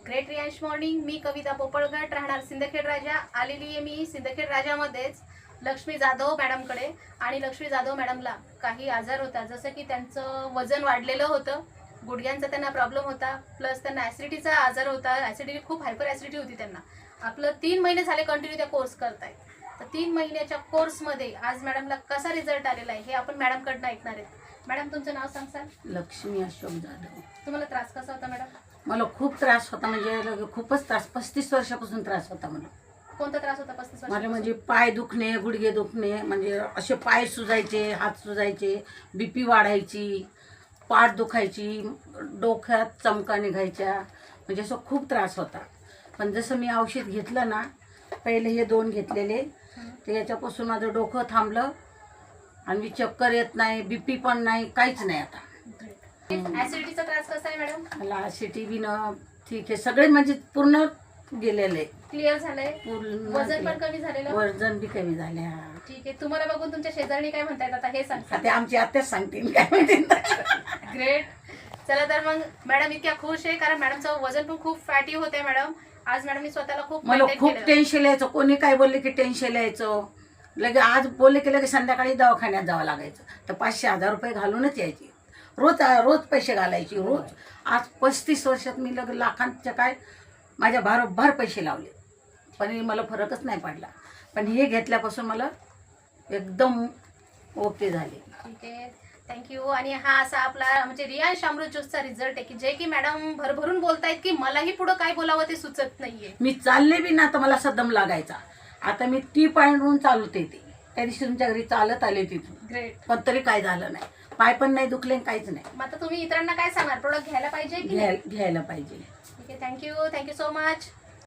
Great Riyansh morning. मी कविता पोपळगट, राहणार सिंदखेड राजा. आलेली आहे मी सिंदखेड राजामध्येच लक्ष्मी जाधव मॅडमकडे. आणि लक्ष्मी जाधव मॅडमला काही आजार होता, जसं की त्यांचं वजन वाढलेलं होतं, गुडघ्यांचा त्यांना प्रॉब्लेम होता, प्लस त्यांना ॲसिडिटीचा आजार होता. ॲसिडिटी, खूप हायपर ॲसिडिटी होती त्यांना. आपलं 3 महिने झाले कंटिन्यू त्या कोर्स करतायत. तर 3 महिन्याच्या कोर्समध्ये आज मॅडमला कसा रिझल्ट आलेला आहे हे आपण मॅडमकडनं ऐकणार आहेत. मॅडम, तुमचं नाव सांगसाल? लक्ष्मी अशोक जाधव. तुम्हाला त्रास कसा होता मॅडम? मला खूप त्रास होता, म्हणजे खूपच त्रास. 35 वर्षापासून त्रास होता मला. कोणता त्रास होता 35 मला वर्षापासून? म्हणजे पाय दुखणे, गुडघे दुखणे, म्हणजे असे पाय सुजायचे, हात सुजायचे, बीपी वाढायची, पाठ दुखायची, डोक्यात चमका निघायच्या, म्हणजे असं खूप त्रास होता. पण जसं मी औषध घेतलं ना, पहिले हे 2 घेतलेले, तर याच्यापासून माझं डोकं थांबलं आणि मी चक्कर येत नाही, बीपी पण नाही, काहीच नाही आता. ऍसिडिटीचा त्रास कसा आहे मॅडम? मला ऍसिडिटी बी न ठीक आहे, सगळे म्हणजे पूर्ण गेलेले, क्लिअर झालंय? पूर्ण वजन पण कमी झालेलं? वजन बी कमी झाले. हा, ठीक आहे. तुम्हाला बघून तुमच्या शेजारणी काय म्हणतायत आता हे सांगा. ते आमची आत्याच सांगतील काय माहिती. ग्रेट. चला तर मग मॅडम इतक्या खुश आहे, कारण मॅडमचं वजन पण खूप फॅटी होते मॅडम. आज मॅडमनी स्वतःला खूप मला maintain खूप केलं. टेन्शन यायचं, कोणी काय बोलले की टेन्शन यायचं. लगे आज बोलले की लगे संध्याकाळी दवाखान्यात जावं लागायचं, तर 500-1000 रुपये घालूनच यायची. रोज पैसे घालायची रोज. आज 35 वर्षात मी लगे लाखांच्या काय माझ्या भर पैसे लावले, पण मला फरकच नाही पडला. पण हे घेतल्यापासून मला एकदम ओके झाले. ठीक आहे, थँक्यू. आणि हा असा आपला म्हणजे रियांश अमृत ज्यूसचा रिझल्ट आहे, की जे की मॅडम भरभरून बोलतायत की मलाही पुढं काय बोलावं ते सुचत नाहीये. मी चालले बी ना तर मला असा दम लागायचा. आता मी टी पॉईंटवरून चालवते ते. त्या दिवशी तुमच्या घरी चालत आले तिथून, ग्रेट. पण तरी काय झालं नाही, पाय पण नाही दुखले, काहीच नाही. मग आता तुम्ही इतरांना काय सांगणार? प्रोडक्ट घ्यायला पाहिजे की नाही? घ्यायला पाहिजे. ठीक आहे, थँक्यू सो मच.